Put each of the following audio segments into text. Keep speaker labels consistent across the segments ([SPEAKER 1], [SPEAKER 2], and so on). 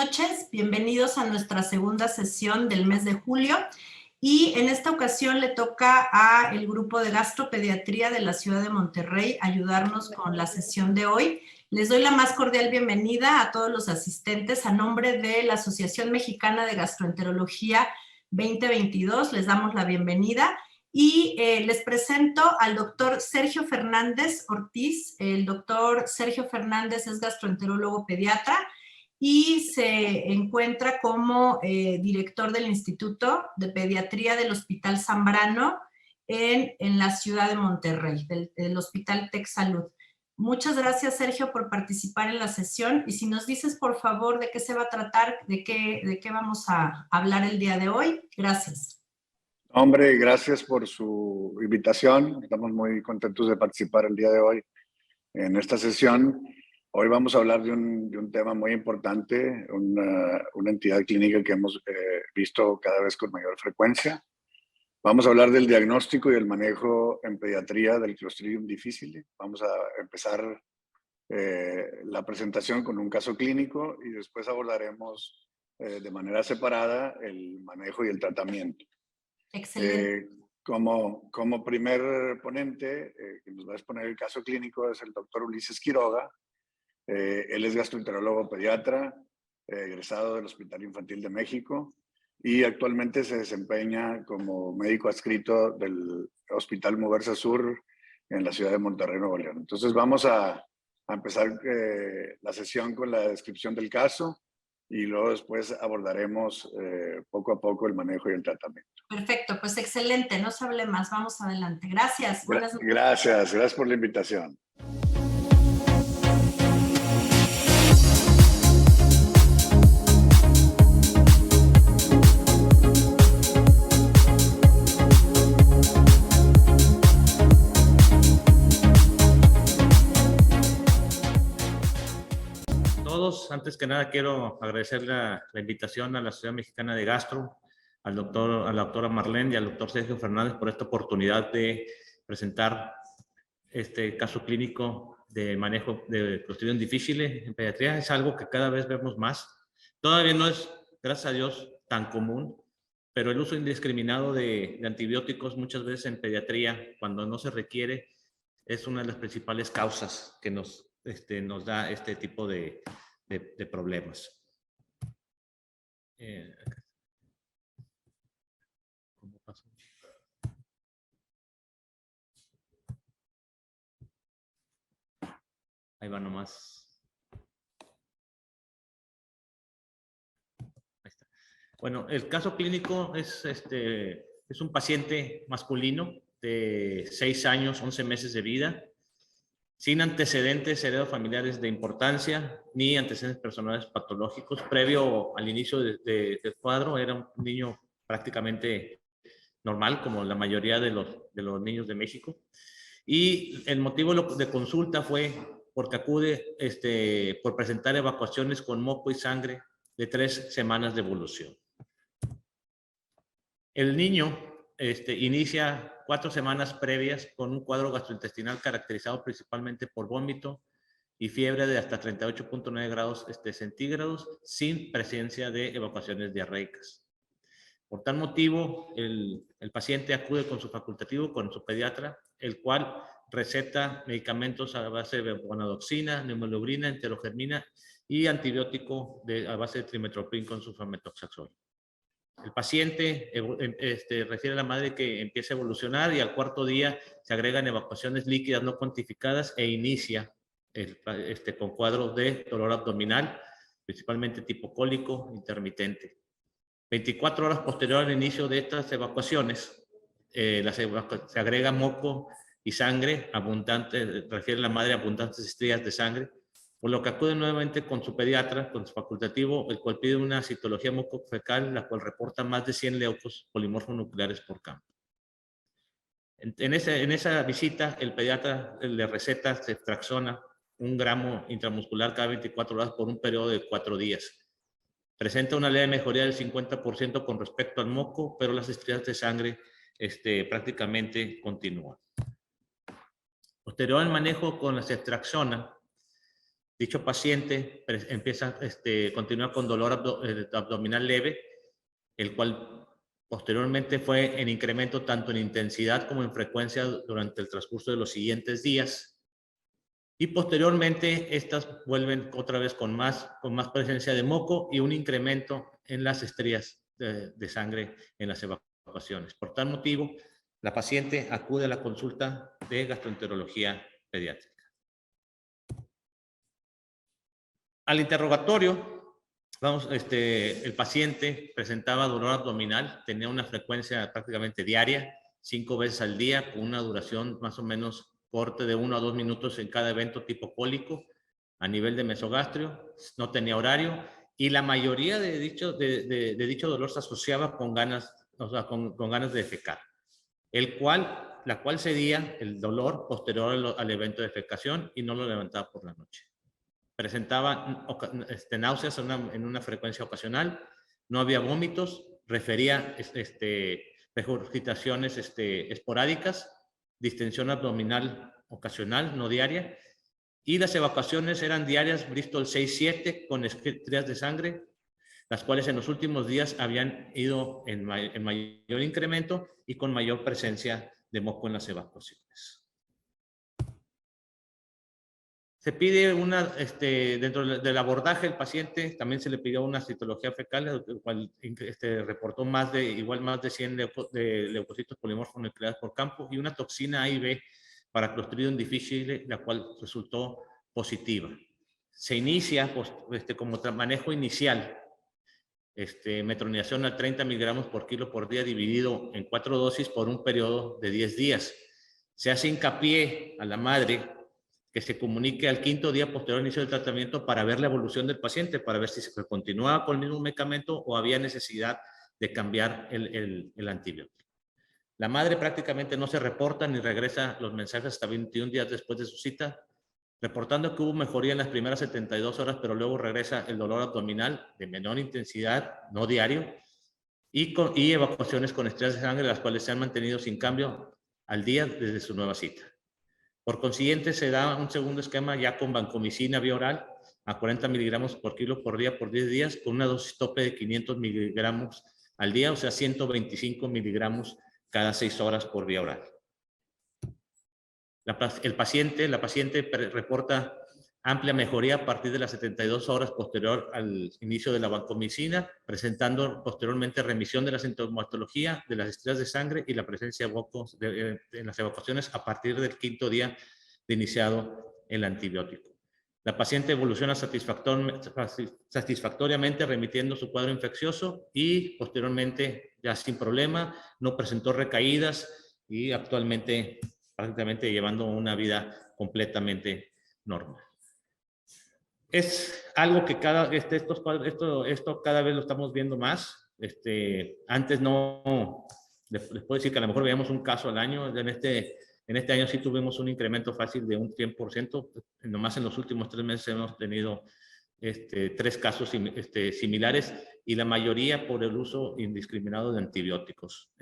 [SPEAKER 1] noches, bienvenidos a nuestra segunda sesión del mes de julio y en esta ocasión le toca a el grupo de gastropediatría de la ciudad de Monterrey ayudarnos con la sesión de hoy. Les doy la más cordial bienvenida a todos los asistentes a nombre de la Asociación Mexicana de Gastroenterología 2022, les damos la bienvenida. Y les presento al doctor Sergio Fernández Ortiz. El doctor Sergio Fernández es gastroenterólogo pediatra y se encuentra como director del Instituto de Pediatría del Hospital Zambrano en la ciudad de Monterrey, del Hospital Tec Salud. Muchas gracias, Sergio, por participar en la sesión. Y si nos dices, por favor, de qué se va a tratar, de qué vamos a hablar el día de hoy. Gracias.
[SPEAKER 2] Hombre, gracias por su invitación. Estamos muy contentos de participar el día de hoy en esta sesión. Hoy vamos a hablar de un tema muy importante, una entidad clínica que hemos visto cada vez con mayor frecuencia. Vamos a hablar del diagnóstico y el manejo en pediatría del Clostridium difficile. Vamos a empezar la presentación con un caso clínico y después abordaremos de manera separada el manejo y el tratamiento.
[SPEAKER 1] Excelente.
[SPEAKER 2] Como primer ponente que nos va a exponer el caso clínico es el doctor Ulises Quiroga. Él es gastroenterólogo pediatra, egresado del Hospital Infantil de México y actualmente se desempeña como médico adscrito del Hospital Muguerza Sur en la ciudad de Monterrey, Nuevo León. Entonces vamos a empezar la sesión con la descripción del caso y luego después abordaremos poco a poco el manejo y el tratamiento.
[SPEAKER 1] Perfecto, pues excelente, no se hable más, vamos adelante. Gracias.
[SPEAKER 2] Gracias por la invitación.
[SPEAKER 3] Antes que nada quiero agradecer la invitación a la Sociedad Mexicana de Gastro, a la doctora Marlene y al doctor Sergio Fernández por esta oportunidad de presentar este caso clínico de manejo de Clostridium difficile en pediatría. Es algo que cada vez vemos más. Todavía no es, gracias a Dios, tan común, pero el uso indiscriminado de antibióticos muchas veces en pediatría, cuando no se requiere, es una de las principales causas que nos da este tipo de problemas. ¿Cómo pasó? Ahí va nomás. Ahí está. Bueno, el caso clínico es un paciente masculino de 6 años, 11 meses de vida, sin antecedentes heredofamiliares de importancia, ni antecedentes personales patológicos. Previo al inicio del cuadro, era un niño prácticamente normal, como la mayoría de los niños de México. Y el motivo de consulta fue porque acude por presentar evacuaciones con moco y sangre de 3 semanas de evolución. El niño inicia 4 semanas previas con un cuadro gastrointestinal caracterizado principalmente por vómito y fiebre de hasta 38.9 grados centígrados sin presencia de evacuaciones diarreicas. Por tal motivo, el paciente acude con su facultativo, con su pediatra, el cual receta medicamentos a base de guanadoxina, neumolubrina, enterogermina y antibiótico a base de trimetoprim con sulfametoxazol. El paciente refiere a la madre que empieza a evolucionar y al 4.º día se agregan evacuaciones líquidas no cuantificadas e inicia con cuadros de dolor abdominal, principalmente tipo cólico intermitente. 24 horas posterior al inicio de estas evacuaciones, se agrega moco y sangre abundante, refiere a la madre abundantes estrías de sangre, por lo que acude nuevamente con su pediatra, con su facultativo, el cual pide una citología mucofecal, la cual reporta más de 100 leucos polimorfonucleares por campo. En esa visita, el pediatra le receta ceftriaxona, 1 gramo intramuscular cada 24 horas por un periodo de 4 días. Presenta una leve mejoría del 50% con respecto al moco, pero las estrías de sangre prácticamente continúan. Posterior al manejo con la ceftriaxona, Dicho paciente continúa con dolor abdominal leve, el cual posteriormente fue en incremento tanto en intensidad como en frecuencia durante el transcurso de los siguientes días. Y posteriormente estas vuelven otra vez con más presencia de moco y un incremento en las estrías de sangre en las evacuaciones. Por tal motivo, la paciente acude a la consulta de gastroenterología pediátrica. Al interrogatorio, el paciente presentaba dolor abdominal, tenía una frecuencia prácticamente diaria, 5 veces al día, con una duración más o menos corte de 1 a 2 minutos en cada evento tipo cólico, a nivel de mesogastrio, no tenía horario, y la mayoría de dicho dolor se asociaba con ganas, con ganas de defecar, la cual cedía el dolor posterior al evento de defecación y no lo levantaba por la noche. Presentaba náuseas en una frecuencia ocasional, no había vómitos, refería regurgitaciones esporádicas, distensión abdominal ocasional, no diaria, y las evacuaciones eran diarias, Bristol 6-7 con estrías de sangre, las cuales en los últimos días habían ido en mayor incremento y con mayor presencia de moco en las evacuaciones. Se pide dentro del abordaje del paciente, también se le pidió una citología fecal, el cual reportó más de 100 leucocitos polimorfos nucleares por campo y una toxina A y B para Clostridium difficile, la cual resultó positiva. Se inicia como manejo inicial, metronidación a 30 miligramos por kilo por día dividido en 4 dosis por un periodo de 10 días. Se hace hincapié a la madre que se comunique al 5º día posterior al inicio del tratamiento para ver la evolución del paciente, para ver si se continuaba con el mismo medicamento o había necesidad de cambiar el antibiótico. La madre prácticamente no se reporta ni regresa los mensajes hasta 21 días después de su cita, reportando que hubo mejoría en las primeras 72 horas, pero luego regresa el dolor abdominal de menor intensidad, no diario, y evacuaciones con estrías de sangre, las cuales se han mantenido sin cambio al día desde su nueva cita. Por consiguiente, se da un segundo esquema ya con vancomicina vía oral a 40 miligramos por kilo por día por 10 días, con una dosis tope de 500 miligramos al día, o sea, 125 miligramos cada 6 horas por vía oral. La paciente reporta amplia mejoría a partir de las 72 horas posterior al inicio de la vancomicina, presentando posteriormente remisión de la sintomatología, de las estrías de sangre y la presencia de mocos en las evacuaciones a partir del 5º día de iniciado el antibiótico. La paciente evoluciona satisfactoriamente remitiendo su cuadro infeccioso y posteriormente ya sin problema, no presentó recaídas y actualmente prácticamente llevando una vida completamente normal. Es algo que esto cada vez lo estamos viendo más. Antes no, les puedo decir que a lo mejor veíamos un caso al año. En este año sí tuvimos un incremento fácil de un 100%. Nomás en los últimos 3 meses hemos tenido 3 casos similares y la mayoría por el uso indiscriminado de antibióticos,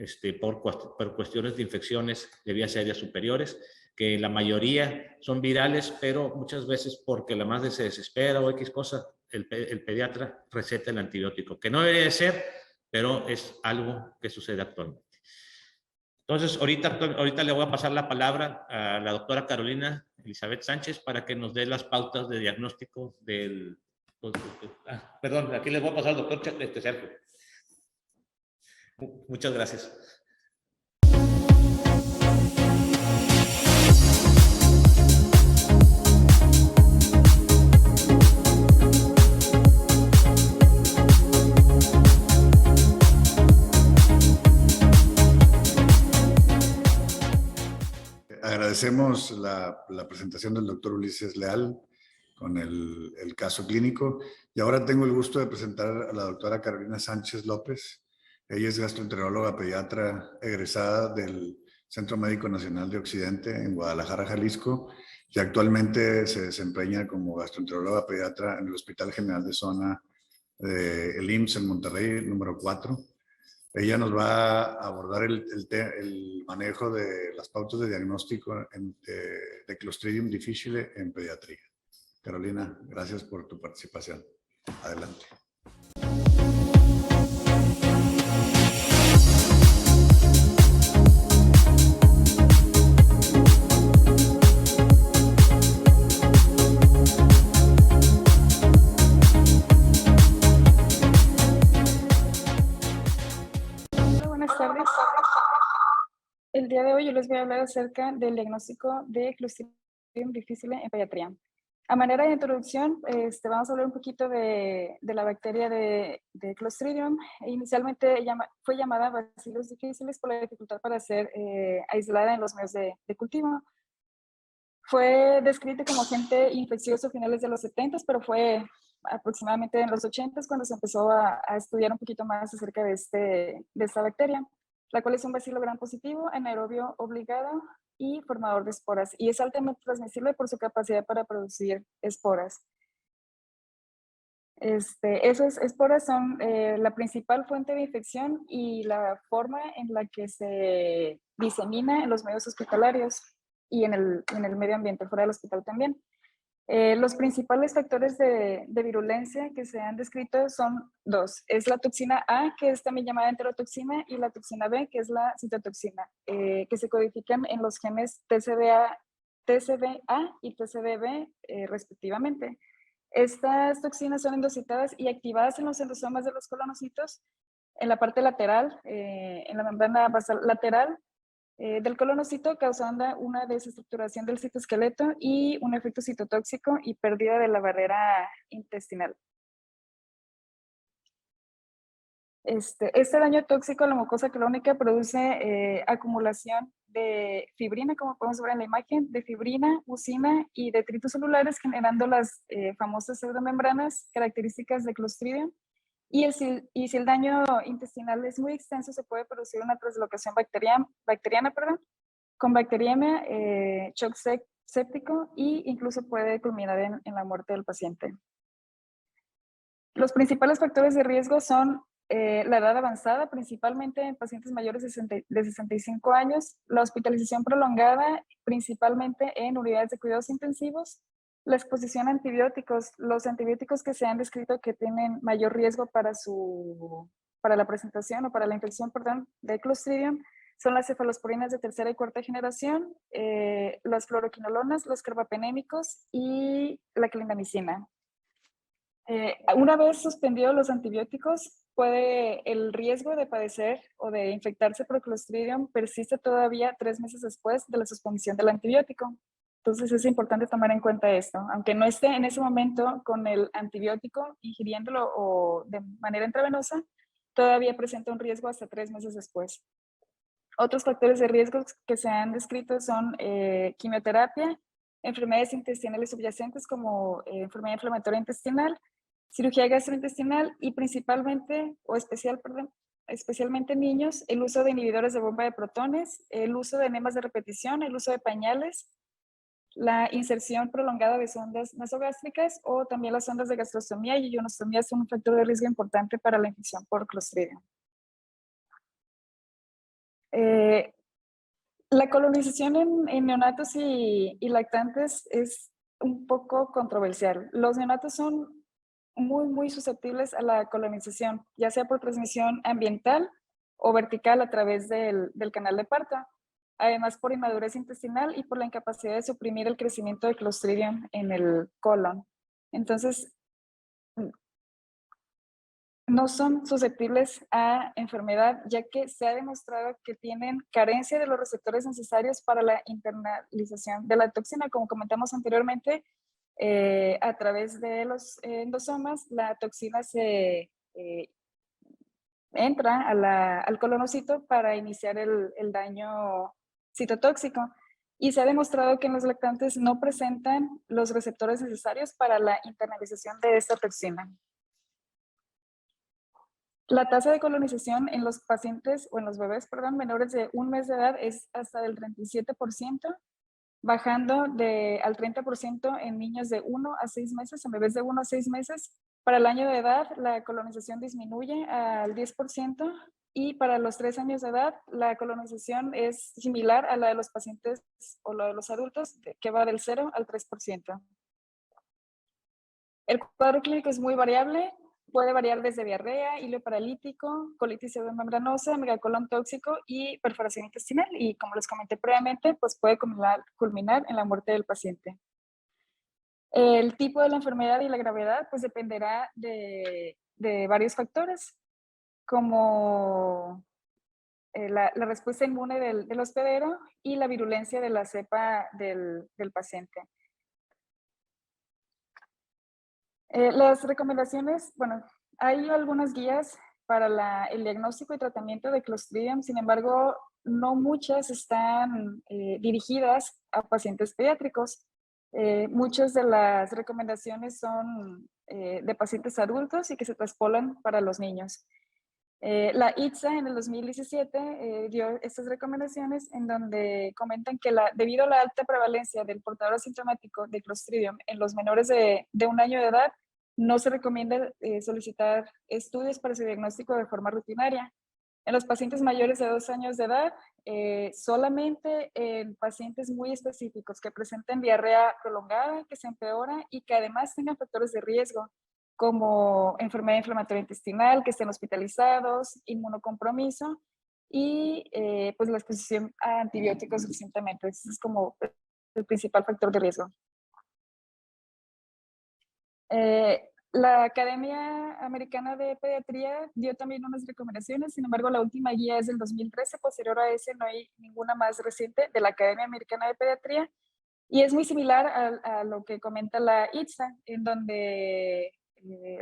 [SPEAKER 3] por cuestiones de infecciones de vías aéreas superiores, que la mayoría son virales, pero muchas veces porque la madre se desespera o X cosa, el pediatra receta el antibiótico, que no debería de ser, pero es algo que sucede actualmente. Entonces, ahorita le voy a pasar la palabra a la doctora Carolina Elizabeth Sánchez para que nos dé las pautas de diagnóstico del... perdón, aquí les voy a pasar al doctor Sergio. Muchas gracias.
[SPEAKER 2] Agradecemos la presentación del doctor Ulises Leal con el caso clínico. Y ahora tengo el gusto de presentar a la doctora Carolina Sánchez López. Ella es gastroenteróloga pediatra egresada del Centro Médico Nacional de Occidente en Guadalajara, Jalisco, y actualmente se desempeña como gastroenteróloga pediatra en el Hospital General de Zona del IMSS en Monterrey, número 4. Ella nos va a abordar el manejo de las pautas de diagnóstico de Clostridium difficile en pediatría. Carolina, gracias por tu participación. Adelante.
[SPEAKER 4] Hola, buenas tardes. El día de hoy yo les voy a hablar acerca del diagnóstico de Clostridium difficile en pediatría. A manera de introducción, vamos a hablar un poquito de la bacteria de Clostridium. Inicialmente fue llamada Bacillus difficilis por la dificultad para ser aislada en los medios de cultivo. Fue descrita como agente infeccioso a finales de los 70, pero fue aproximadamente en los 80 cuando se empezó a estudiar un poquito más acerca de esta bacteria, la cual es un bacilo gram positivo, anaerobio obligado y formador de esporas, y es altamente transmisible por su capacidad para producir esporas. Esas esporas son la principal fuente de infección y la forma en la que se disemina en los medios hospitalarios y en el medio ambiente, fuera del hospital también. Los principales factores de virulencia que se han descrito son dos. Es la toxina A, que es también llamada enterotoxina, y la toxina B, que es la citotoxina, que se codifican en los genes TCBA y TCBB respectivamente. Estas toxinas son endocitadas y activadas en los endosomas de los colonocitos en la parte lateral, en la membrana basal lateral del colonocito, causando una desestructuración del citoesqueleto y un efecto citotóxico y pérdida de la barrera intestinal. Este daño tóxico a la mucosa crónica produce acumulación de fibrina, como podemos ver en la imagen, de fibrina, mucina y detritos celulares, generando las famosas pseudomembranas características de Clostridium. Y si el daño intestinal es muy extenso, se puede producir una translocación bacteriana, con bacteriemia, shock séptico, e incluso puede culminar en la muerte del paciente. Los principales factores de riesgo son la edad avanzada, principalmente en pacientes mayores de 65 años, la hospitalización prolongada, principalmente en unidades de cuidados intensivos, la exposición a antibióticos. Los antibióticos que se han descrito que tienen mayor riesgo para la presentación o para la infección, de Clostridium son las cefalosporinas de tercera y cuarta generación, las fluoroquinolonas, los carbapenémicos y la clindamicina. Una vez suspendidos los antibióticos, el riesgo de padecer o de infectarse por Clostridium persiste todavía 3 meses después de la suspensión del antibiótico. Entonces es importante tomar en cuenta esto. Aunque no esté en ese momento con el antibiótico ingiriéndolo o de manera intravenosa, todavía presenta un riesgo hasta 3 meses después. Otros factores de riesgo que se han descrito son quimioterapia, enfermedades intestinales subyacentes como enfermedad inflamatoria intestinal, cirugía gastrointestinal y principalmente, especialmente en niños, el uso de inhibidores de bomba de protones, el uso de enemas de repetición, el uso de pañales, la inserción prolongada de sondas nasogástricas o también las sondas de gastrostomía y ionostomía son un factor de riesgo importante para la infección por Clostridium. La colonización en neonatos y lactantes es un poco controversial. Los neonatos son muy susceptibles a la colonización, ya sea por transmisión ambiental o vertical a través del canal de parto. Además, por inmadurez intestinal y por la incapacidad de suprimir el crecimiento de Clostridium en el colon. Entonces, no son susceptibles a enfermedad, ya que se ha demostrado que tienen carencia de los receptores necesarios para la internalización de la toxina. Como comentamos anteriormente, a través de los endosomas, la toxina se entra al colonocito para iniciar el daño citotóxico. Y se ha demostrado que en los lactantes no presentan los receptores necesarios para la internalización de esta toxina. La tasa de colonización en los pacientes o en los bebés, menores de 1 mes de edad es hasta del 37%, bajando al 30% en niños de 1 a 6 meses, en bebés de 1 a 6 meses. Para el año de edad, la colonización disminuye al 10% y para los 3 años de edad, la colonización es similar a la de los pacientes o la de los adultos, que va del 0 al 3%. El cuadro clínico es muy variable, puede variar desde diarrea, hilo paralítico, colitis pseudomembranosa, megacolon tóxico y perforación intestinal. Y como les comenté previamente, pues puede culminar en la muerte del paciente. El tipo de la enfermedad y la gravedad pues dependerá de varios factores, como la respuesta inmune del hospedero y la virulencia de la cepa del paciente. Las recomendaciones, bueno, hay algunas guías para el diagnóstico y tratamiento de Clostridium, sin embargo, no muchas están dirigidas a pacientes pediátricos. Muchas de las recomendaciones son de pacientes adultos y que se traspolan para los niños. La ITSA en el 2017 dio estas recomendaciones en donde comentan que debido a la alta prevalencia del portador asintomático de Clostridium en los menores de 1 año de edad, no se recomienda solicitar estudios para su diagnóstico de forma rutinaria. En los pacientes mayores de 2 años de edad, solamente en pacientes muy específicos que presenten diarrea prolongada, que se empeora y que además tengan factores de riesgo, como enfermedad inflamatoria intestinal, que estén hospitalizados, inmunocompromiso y pues la exposición a antibióticos recientemente. Ese es como el principal factor de riesgo. La Academia Americana de Pediatría dio también unas recomendaciones, sin embargo la última guía es del 2013, posterior a ese no hay ninguna más reciente de la Academia Americana de Pediatría, y es muy similar a lo que comenta la ITSA, en donde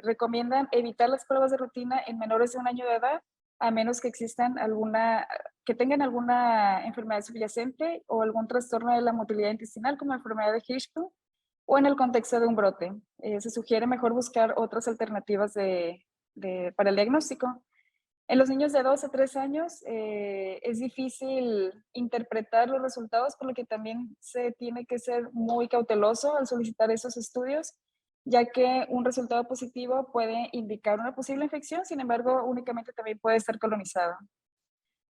[SPEAKER 4] recomiendan evitar las pruebas de rutina en menores de 1 año de edad, a menos que que tengan alguna enfermedad subyacente o algún trastorno de la motilidad intestinal, como enfermedad de Hirschsprung, o en el contexto de un brote. Se sugiere mejor buscar otras alternativas para el diagnóstico. En los niños de 2 a 3 años es difícil interpretar los resultados, por lo que también se tiene que ser muy cauteloso al solicitar esos estudios, ya que un resultado positivo puede indicar una posible infección, sin embargo, únicamente también puede estar colonizado.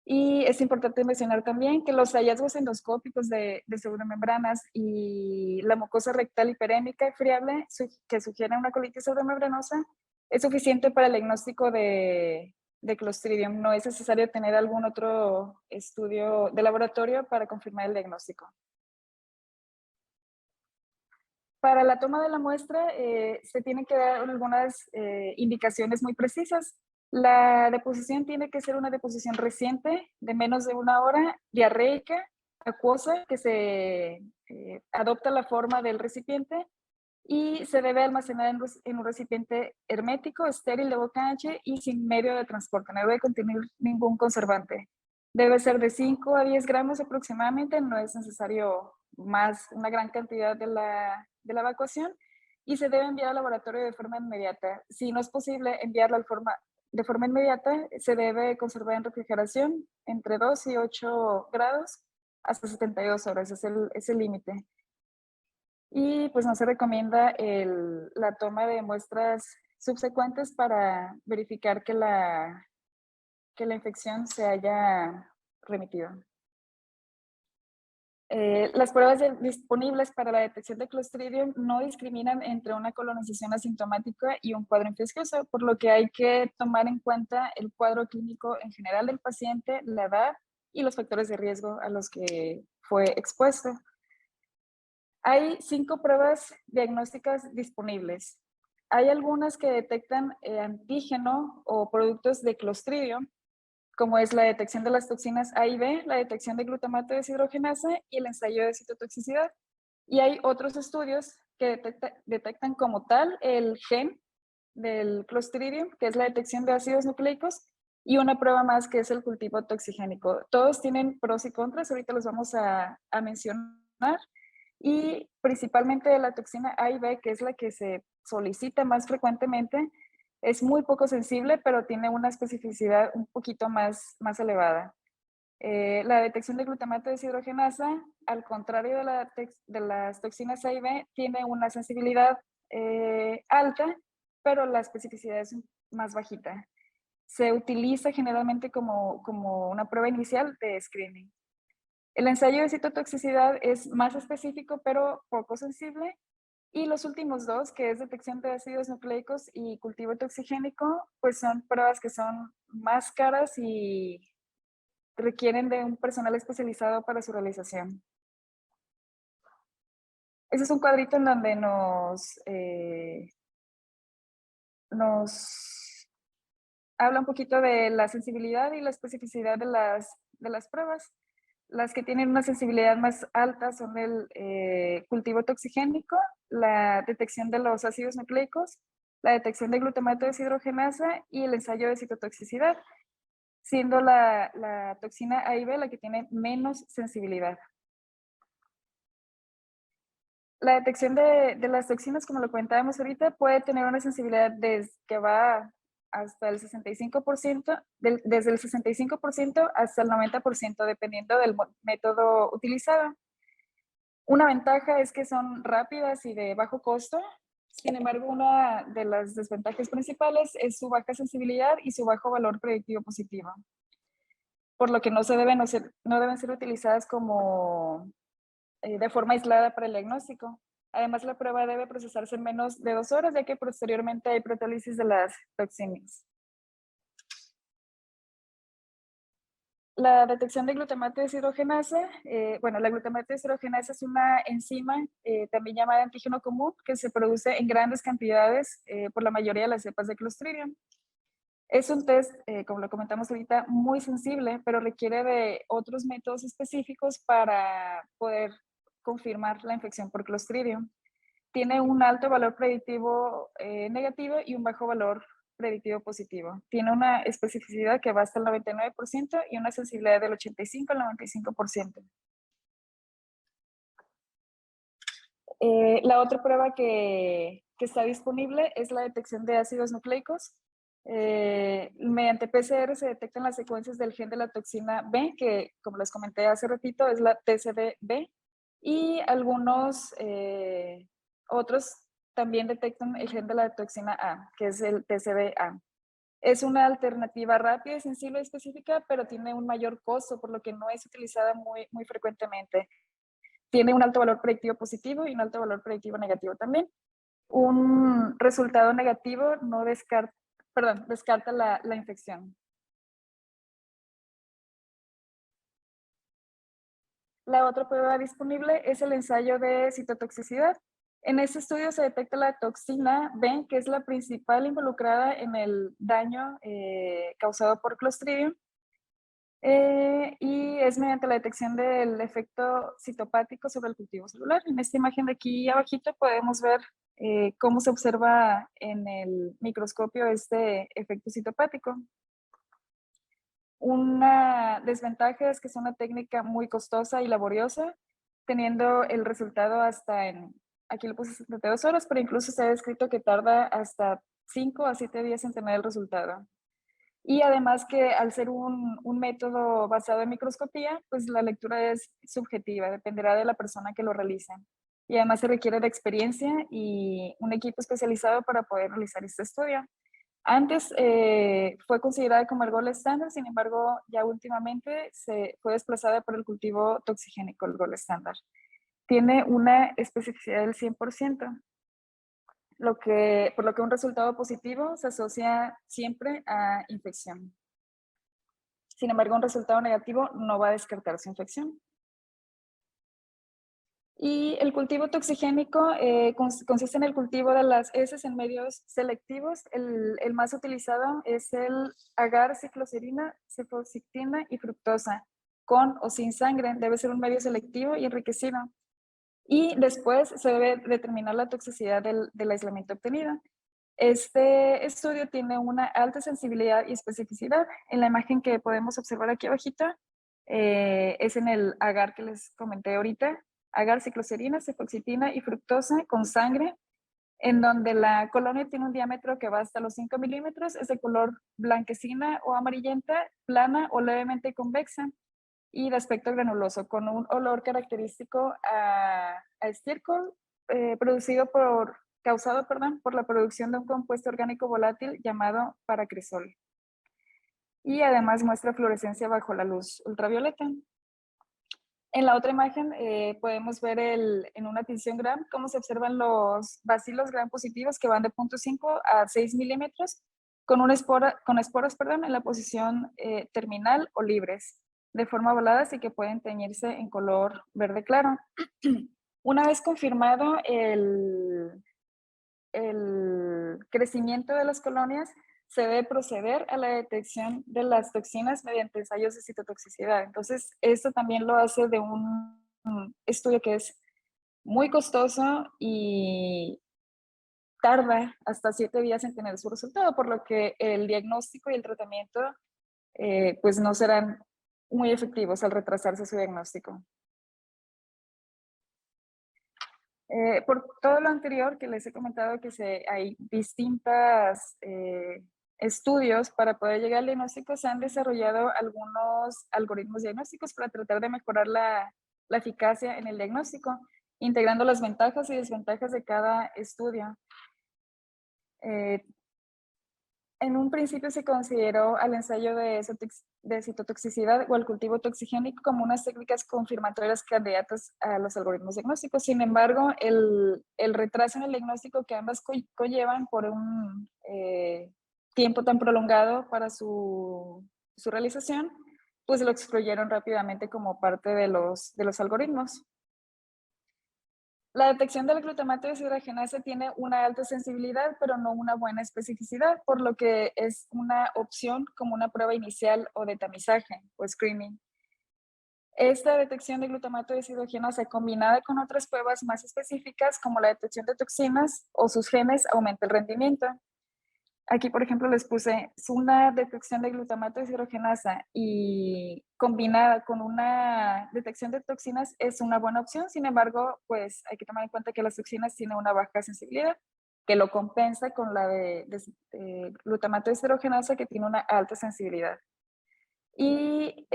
[SPEAKER 4] Y es importante mencionar también que los hallazgos endoscópicos de pseudomembranas y la mucosa rectal hiperémica y friable que sugieren una colitis pseudomembranosa es suficiente para el diagnóstico de Clostridium. No es necesario tener algún otro estudio de laboratorio para confirmar el diagnóstico. Para la toma de la muestra se tienen que dar algunas indicaciones muy precisas. La deposición tiene que ser una deposición reciente, de menos de 1 hora, diarreica, acuosa, que se adopta la forma del recipiente y se debe almacenar en un recipiente hermético, estéril, de boca ancha y sin medio de transporte. No debe contener ningún conservante. Debe ser de 5 a 10 gramos aproximadamente, no es necesario una gran cantidad de la evacuación, y se debe enviar al laboratorio de forma inmediata. Si no es posible enviarlo de forma inmediata, se debe conservar en refrigeración entre 2 y 8 grados hasta 72 horas, es el límite. Y pues no se recomienda la toma de muestras subsecuentes para verificar que la infección se haya remitido. Las pruebas disponibles para la detección de Clostridium no discriminan entre una colonización asintomática y un cuadro infeccioso, por lo que hay que tomar en cuenta el cuadro clínico en general del paciente, la edad y los factores de riesgo a los que fue expuesto. Hay 5 pruebas diagnósticas disponibles. Hay algunas que detectan antígeno o productos de Clostridium, como es la detección de las toxinas A y B, la detección de glutamato deshidrogenasa y el ensayo de citotoxicidad. Y hay otros estudios que detectan como tal el gen del Clostridium, que es la detección de ácidos nucleicos, y una prueba más que es el cultivo toxigénico. Todos tienen pros y contras, ahorita los vamos a mencionar, y principalmente de la toxina A y B, que es la que se solicita más frecuentemente, es muy poco sensible, pero tiene una especificidad un poquito más elevada. La detección de glutamato deshidrogenasa, al contrario de las toxinas A y B, tiene una sensibilidad alta, pero la especificidad es más bajita. Se utiliza generalmente como una prueba inicial de screening. El ensayo de citotoxicidad es más específico, pero poco sensible, Y los últimos dos, que es detección de ácidos nucleicos y cultivo toxigénico, pues son pruebas que son más caras y requieren de un personal especializado para su realización. Ese es un cuadrito en donde nos habla un poquito de la sensibilidad y la especificidad de las pruebas. Las que tienen una sensibilidad más alta son el cultivo toxigénico, la detección de los ácidos nucleicos, la detección de glutamato deshidrogenasa y el ensayo de citotoxicidad, siendo la toxina A y B la que tiene menos sensibilidad. La detección de las toxinas, como lo comentábamos ahorita, puede tener una sensibilidad que va hasta el 65%, desde el 65% hasta el 90%, dependiendo del método utilizado. Una ventaja es que son rápidas y de bajo costo. Sin embargo, una de las desventajas principales es su baja sensibilidad y su bajo valor predictivo positivo, por lo que no deben ser utilizadas como de forma aislada para el diagnóstico. Además, la prueba debe procesarse en menos de 2 horas, ya que posteriormente hay proteólisis de las toxinas. La detección de glutamato deshidrogenasa, la glutamato deshidrogenasa es una enzima también llamada antígeno común que se produce en grandes cantidades por la mayoría de las cepas de Clostridium. Es un test, como lo comentamos ahorita, muy sensible, pero requiere de otros métodos específicos para poder confirmar la infección por Clostridium. Tiene un alto valor predictivo negativo y un bajo valor predictivo positivo. Tiene una especificidad que va hasta el 99% y una sensibilidad del 85 al 95%. La otra prueba que está disponible es la detección de ácidos nucleicos. Mediante PCR se detectan las secuencias del gen de la toxina B, que como les comenté hace ratito es la TCD-B, y algunos otros también detectan el gen de la toxina A, que es el TCD-A. Es una alternativa rápida y sensible y específica, pero tiene un mayor costo, por lo que no es utilizada muy frecuentemente. Tiene un alto valor predictivo positivo y un alto valor predictivo negativo también. Un resultado negativo no descarta la infección. La otra prueba disponible es el ensayo de citotoxicidad. En este estudio se detecta la toxina B, que es la principal involucrada en el daño causado por Clostridium, y es mediante la detección del efecto citopático sobre el cultivo celular. En esta imagen de aquí abajito podemos ver cómo se observa en el microscopio este efecto citopático. Una desventaja es que es una técnica muy costosa y laboriosa, teniendo el resultado aquí lo puse 72 horas, pero incluso se ha descrito que tarda hasta 5 a 7 días en tener el resultado. Y además que al ser un método basado en microscopía, pues la lectura es subjetiva, dependerá de la persona que lo realice. Y además se requiere de experiencia y un equipo especializado para poder realizar este estudio. Antes fue considerada como el gold standard, sin embargo, ya últimamente fue desplazada por el cultivo toxigénico, el gold standard. Tiene una especificidad del 100%, por lo que un resultado positivo se asocia siempre a infección. Sin embargo, un resultado negativo no va a descartar su infección. Y el cultivo toxigénico consiste en el cultivo de las heces en medios selectivos. El más utilizado es el agar, cicloserina, cefoxitina y fructosa, con o sin sangre. Debe ser un medio selectivo y enriquecido. Y después se debe determinar la toxicidad del aislamiento obtenido. Este estudio tiene una alta sensibilidad y especificidad. En la imagen que podemos observar aquí abajito, es en el agar que les comenté ahorita, agar, cicloserina, cefoxitina y fructosa con sangre, en donde la colonia tiene un diámetro que va hasta los 5 milímetros, es de color blanquecina o amarillenta, plana o levemente convexa y de aspecto granuloso, con un olor característico a estiércol, causado por la producción de un compuesto orgánico volátil llamado paracresol. Y además muestra fluorescencia bajo la luz ultravioleta. En la otra imagen podemos ver en una tinción gram cómo se observan los bacilos gram positivos que van de 0.5 a 6 milímetros con esporas en la posición terminal o libres, de forma ovaladas y que pueden teñirse en color verde claro. Una vez confirmado el crecimiento de las colonias, se debe proceder a la detección de las toxinas mediante ensayos de citotoxicidad. Entonces, esto también lo hace de un estudio que es muy costoso y tarda hasta 7 días en tener su resultado, por lo que el diagnóstico y el tratamiento pues no serán muy efectivos al retrasarse su diagnóstico. Por todo lo anterior que les he comentado que hay distintos estudios para poder llegar al diagnóstico, se han desarrollado algunos algoritmos diagnósticos para tratar de mejorar la eficacia en el diagnóstico, integrando las ventajas y desventajas de cada estudio. En un principio se consideró al ensayo de citotoxicidad o al cultivo toxigénico como unas técnicas confirmatorias candidatas a los algoritmos diagnósticos. Sin embargo, el retraso en el diagnóstico que ambas conllevan por un tiempo tan prolongado para su realización, pues lo excluyeron rápidamente como parte de los algoritmos. La detección del glutamato deshidrogenasa tiene una alta sensibilidad, pero no una buena especificidad, por lo que es una opción como una prueba inicial o de tamizaje o screening. Esta detección de glutamato deshidrogenasa combinada con otras pruebas más específicas, como la detección de toxinas o sus genes, aumenta el rendimiento. Aquí, por ejemplo, les puse una detección de glutamato deshidrogenasa y combinada con una detección de toxinas es una buena opción. Sin embargo, pues hay que tomar en cuenta que las toxinas tienen una baja sensibilidad, que lo compensa con la de glutamato deshidrogenasa, que tiene una alta sensibilidad. Y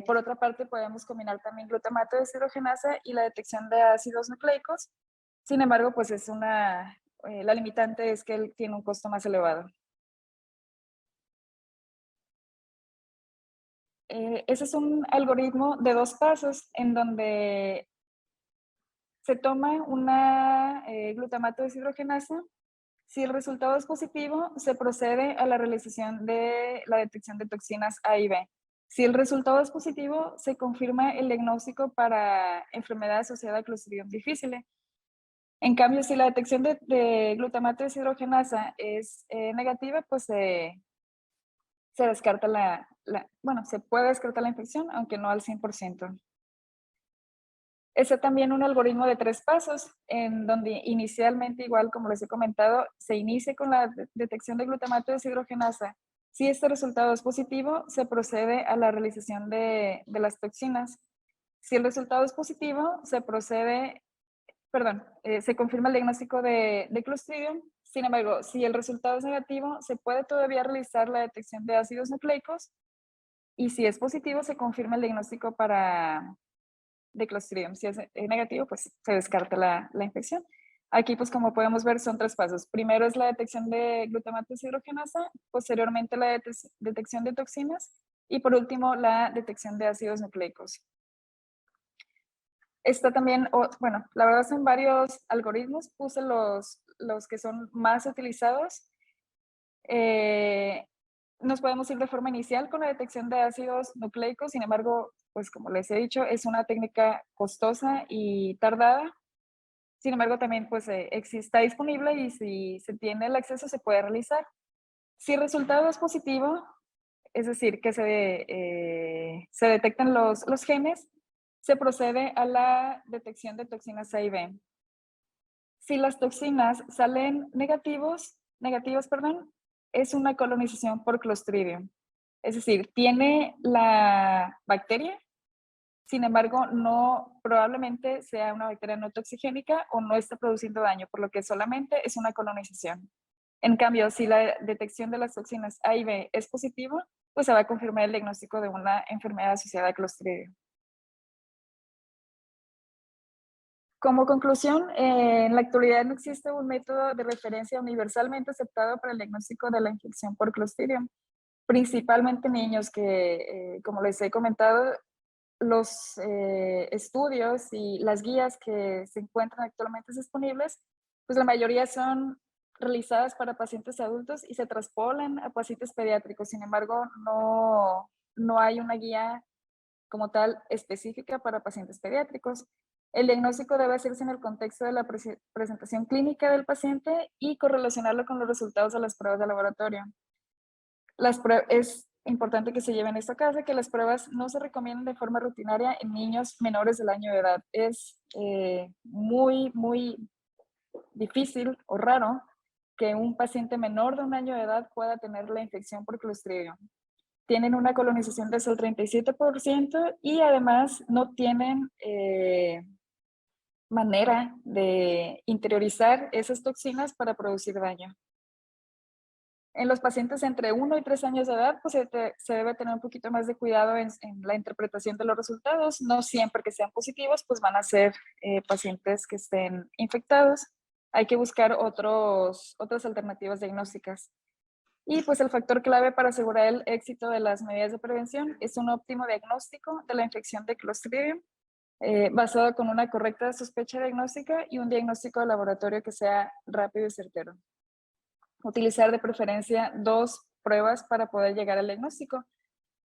[SPEAKER 4] por otra parte, podemos combinar también glutamato deshidrogenasa y la detección de ácidos nucleicos. Sin embargo, pues es la limitante es que él tiene un costo más elevado. Ese es un algoritmo de 2 pasos en donde se toma una glutamato deshidrogenasa. Si el resultado es positivo, se procede a la realización de la detección de toxinas A y B. Si el resultado es positivo, se confirma el diagnóstico para enfermedad asociada a Clostridium difficile. En cambio, si la detección de glutamato deshidrogenasa es negativa, pues se descarta se puede descartar la infección, aunque no al 100%. Está también un algoritmo de 3 pasos, en donde inicialmente, igual como les he comentado, se inicia con la detección de glutamato deshidrogenasa. Si este resultado es positivo, se procede a la realización de las toxinas. Si el resultado es positivo, se confirma el diagnóstico de Clostridium. Sin embargo, si el resultado es negativo, se puede todavía realizar la detección de ácidos nucleicos y si es positivo, se confirma el diagnóstico de Clostridium. Si es negativo, pues se descarta la infección. Aquí, pues como podemos ver, son 3 pasos. Primero es la detección de glutamato deshidrogenasa, posteriormente la detección de toxinas y por último la detección de ácidos nucleicos. Está también, la verdad son varios algoritmos, puse los que son más utilizados. Nos podemos ir de forma inicial con la detección de ácidos nucleicos, sin embargo, pues como les he dicho, es una técnica costosa y tardada. Sin embargo, también pues está disponible y si se tiene el acceso se puede realizar. Si el resultado es positivo, es decir, que se detectan los genes, se procede a la detección de toxinas A y B. Si las toxinas salen negativas, es una colonización por Clostridium. Es decir, tiene la bacteria, sin embargo, probablemente sea una bacteria no toxigénica o no está produciendo daño, por lo que solamente es una colonización. En cambio, si la detección de las toxinas A y B es positivo, pues se va a confirmar el diagnóstico de una enfermedad asociada a Clostridium. Como conclusión, en la actualidad no existe un método de referencia universalmente aceptado para el diagnóstico de la infección por Clostridium, principalmente niños que, como les he comentado, los estudios y las guías que se encuentran actualmente disponibles, pues la mayoría son realizadas para pacientes adultos y se traspolan a pacientes pediátricos. Sin embargo, no hay una guía como tal específica para pacientes pediátricos. El diagnóstico debe hacerse en el contexto de la presentación clínica del paciente y correlacionarlo con los resultados de las pruebas de laboratorio. Es importante que se lleven esto a casa, que las pruebas no se recomiendan de forma rutinaria en niños menores del año de edad. Es muy difícil o raro que un paciente menor de 1 año de edad pueda tener la infección por Clostridium. Tienen una colonización de hasta el 37% y además no tienen manera de interiorizar esas toxinas para producir daño. En los pacientes entre 1 y 3 años de edad, pues se debe tener un poquito más de cuidado en la interpretación de los resultados. No siempre que sean positivos, pues van a ser pacientes que estén infectados. Hay que buscar otras alternativas diagnósticas. Y pues el factor clave para asegurar el éxito de las medidas de prevención es un óptimo diagnóstico de la infección de Clostridium, basado con una correcta sospecha diagnóstica y un diagnóstico de laboratorio que sea rápido y certero. Utilizar de preferencia 2 pruebas para poder llegar al diagnóstico.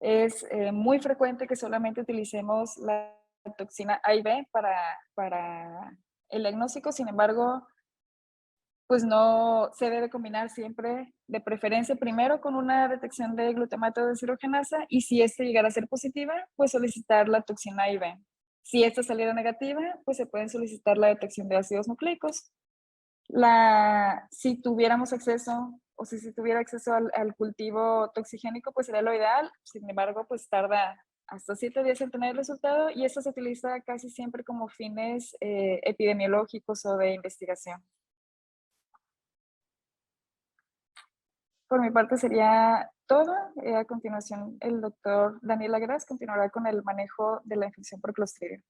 [SPEAKER 4] Es muy frecuente que solamente utilicemos la toxina A y B para el diagnóstico, sin embargo, pues no se debe combinar siempre, de preferencia primero con una detección de glutamato de deshidrogenasa y si esta llegara a ser positiva, pues solicitar la toxina A y B. Si esta saliera negativa, pues se pueden solicitar la detección de ácidos nucleicos. Si tuviéramos acceso o si se tuviera acceso al cultivo toxigénico, pues sería lo ideal. Sin embargo, pues tarda hasta 7 días en tener el resultado y esto se utiliza casi siempre como fines epidemiológicos o de investigación. Por mi parte sería todo. A continuación, el doctor Daniel Agras continuará con el manejo de la infección por Clostridium.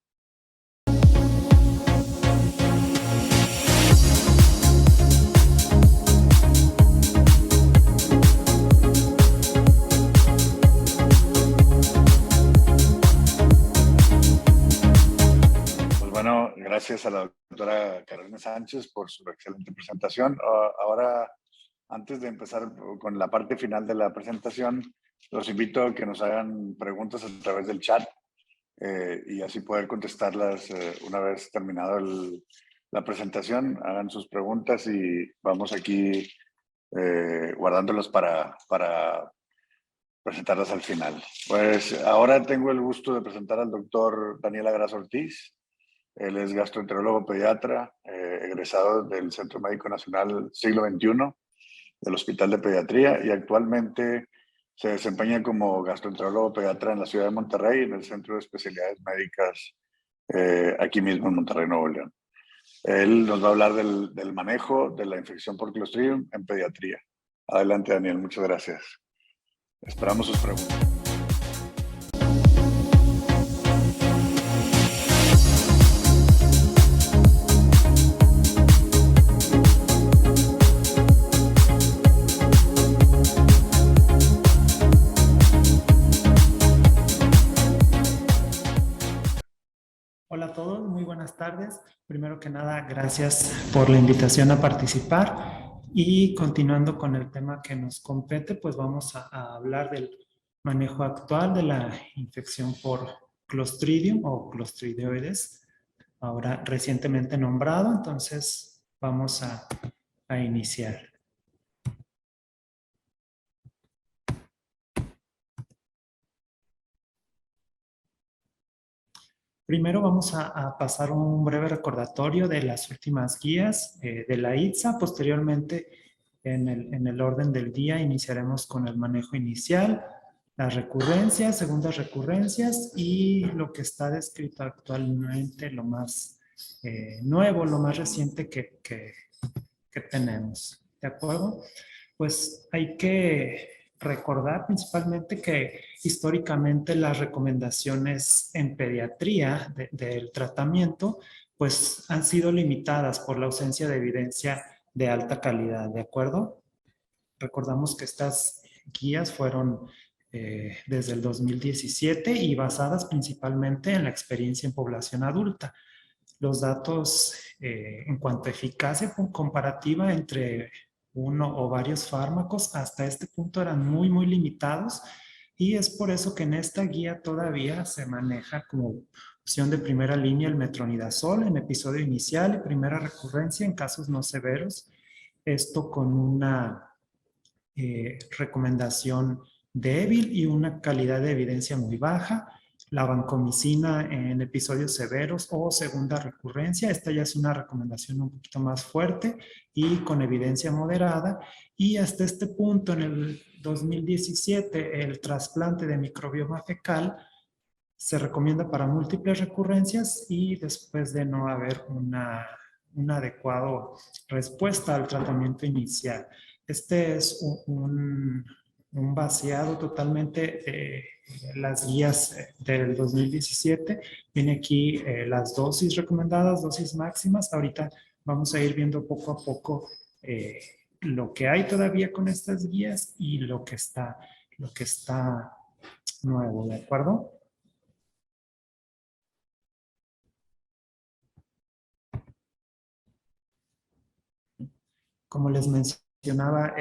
[SPEAKER 2] Pues bueno, gracias a la doctora Carolina Sánchez por su excelente presentación. Ahora, antes de empezar con la parte final de la presentación, los invito a que nos hagan preguntas a través del chat y así poder contestarlas una vez terminado la presentación. Hagan sus preguntas y vamos aquí guardándolas para presentarlas al final. Pues ahora tengo el gusto de presentar al doctor Daniel Agras Ortiz. Él es gastroenterólogo pediatra, egresado del Centro Médico Nacional Siglo XXI, del Hospital de Pediatría, y actualmente se desempeña como gastroenterólogo pediatra en la ciudad de Monterrey, en el Centro de Especialidades Médicas, aquí mismo en Monterrey, Nuevo León. Él nos va a hablar del manejo de la infección por Clostridium en pediatría. Adelante, Daniel, muchas gracias. Esperamos sus preguntas.
[SPEAKER 5] Hola a todos, muy buenas tardes. Primero que nada, gracias por la invitación a participar y continuando con el tema que nos compete, pues vamos a hablar del manejo actual de la infección por Clostridium o Clostridioides, ahora recientemente nombrado, entonces vamos a iniciar. Primero vamos a pasar un breve recordatorio de las últimas guías de la ITSA. Posteriormente, en el orden del día, iniciaremos con el manejo inicial, las recurrencias, segundas recurrencias y lo que está descrito actualmente, lo más nuevo, lo más reciente que tenemos. ¿De acuerdo? Pues hay que recordar principalmente que históricamente las recomendaciones en pediatría del tratamiento pues han sido limitadas por la ausencia de evidencia de alta calidad, ¿de acuerdo? Recordamos que estas guías fueron desde el 2017 y basadas principalmente en la experiencia en población adulta. Los datos en cuanto a eficacia comparativa entre uno o varios fármacos hasta este punto eran muy, muy limitados, y es por eso que en esta guía todavía se maneja como opción de primera línea el metronidazol en episodio inicial y primera recurrencia en casos no severos. Esto con una recomendación débil y una calidad de evidencia muy baja. La vancomicina en episodios severos o segunda recurrencia, esta ya es una recomendación un poquito más fuerte y con evidencia moderada. Y hasta este punto, en el 2017, el trasplante de microbioma fecal se recomienda para múltiples recurrencias y después de no haber una adecuada respuesta al tratamiento inicial. Este es un vaciado totalmente de las guías del 2017. Viene aquí las dosis recomendadas, dosis máximas. Ahorita vamos a ir viendo poco a poco lo que hay todavía con estas guías y lo que está nuevo, ¿de acuerdo? Como les mencionaba,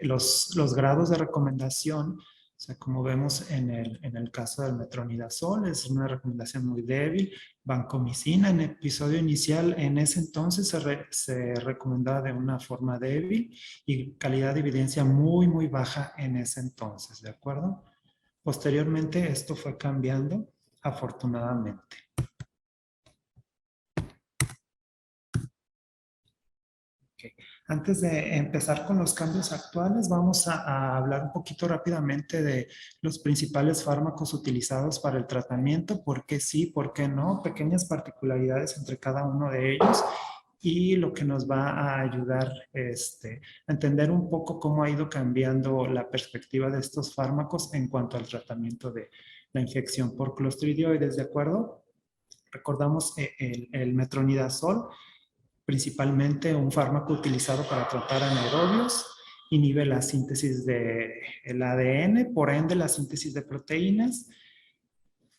[SPEAKER 5] los grados de recomendación, o sea, como vemos en el caso del metronidazol, es una recomendación muy débil. Vancomicina en episodio inicial, en ese entonces se recomendaba de una forma débil y calidad de evidencia muy, muy baja en ese entonces, ¿de acuerdo? Posteriormente esto fue cambiando, afortunadamente. Okay. Antes de empezar con los cambios actuales, vamos a hablar un poquito rápidamente de los principales fármacos utilizados para el tratamiento, por qué sí, por qué no, pequeñas particularidades entre cada uno de ellos y lo que nos va a ayudar a entender un poco cómo ha ido cambiando la perspectiva de estos fármacos en cuanto al tratamiento de la infección por clostridioides, ¿de acuerdo? Recordamos el metronidazol, principalmente un fármaco utilizado para tratar anaerobios, inhibe la síntesis del ADN, por ende la síntesis de proteínas,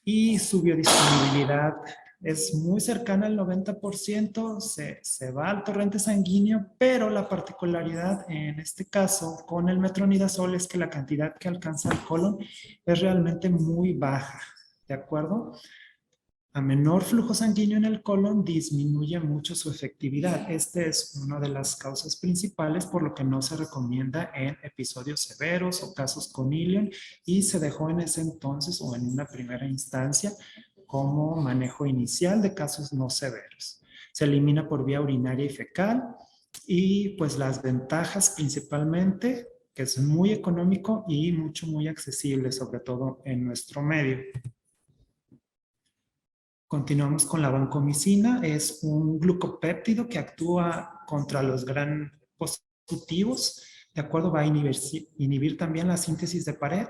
[SPEAKER 5] y su biodisponibilidad es muy cercana al 90%, se va al torrente sanguíneo, pero la particularidad en este caso con el metronidazol es que la cantidad que alcanza el colon es realmente muy baja, ¿de acuerdo? A menor flujo sanguíneo en el colon disminuye mucho su efectividad. Este es una de las causas principales por lo que no se recomienda en episodios severos o casos con ilion, y se dejó en ese entonces o en una primera instancia como manejo inicial de casos no severos. Se elimina por vía urinaria y fecal, y pues las ventajas principalmente que es muy económico y muy accesible, sobre todo en nuestro medio. Continuamos con la vancomicina. Es un glucopéptido que actúa contra los gram positivos. De acuerdo, va a inhibir también la síntesis de pared.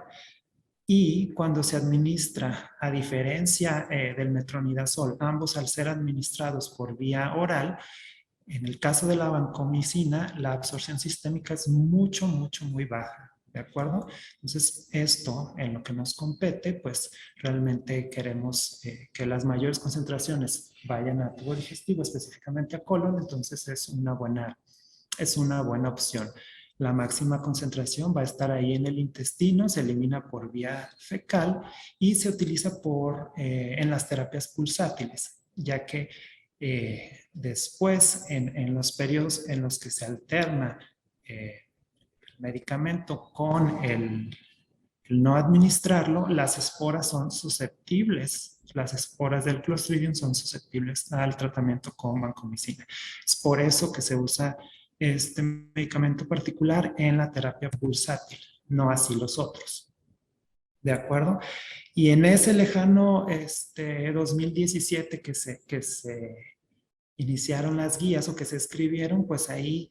[SPEAKER 5] Y cuando se administra, a diferencia del metronidazol, ambos al ser administrados por vía oral, en el caso de la vancomicina, la absorción sistémica es muy baja. ¿De acuerdo? Entonces, esto en lo que nos compete, pues realmente queremos que las mayores concentraciones vayan a tubo digestivo, específicamente a colon, entonces es una buena opción. La máxima concentración va a estar ahí en el intestino, se elimina por vía fecal y se utiliza en las terapias pulsátiles, ya que después en los periodos en los que se alterna medicamento con el no administrarlo, las esporas son susceptibles, las esporas del Clostridium son susceptibles al tratamiento con vancomicina. Es por eso que se usa este medicamento particular en la terapia pulsátil, no así los otros. ¿De acuerdo? Y en ese lejano 2017 que se iniciaron las guías o que se escribieron, pues ahí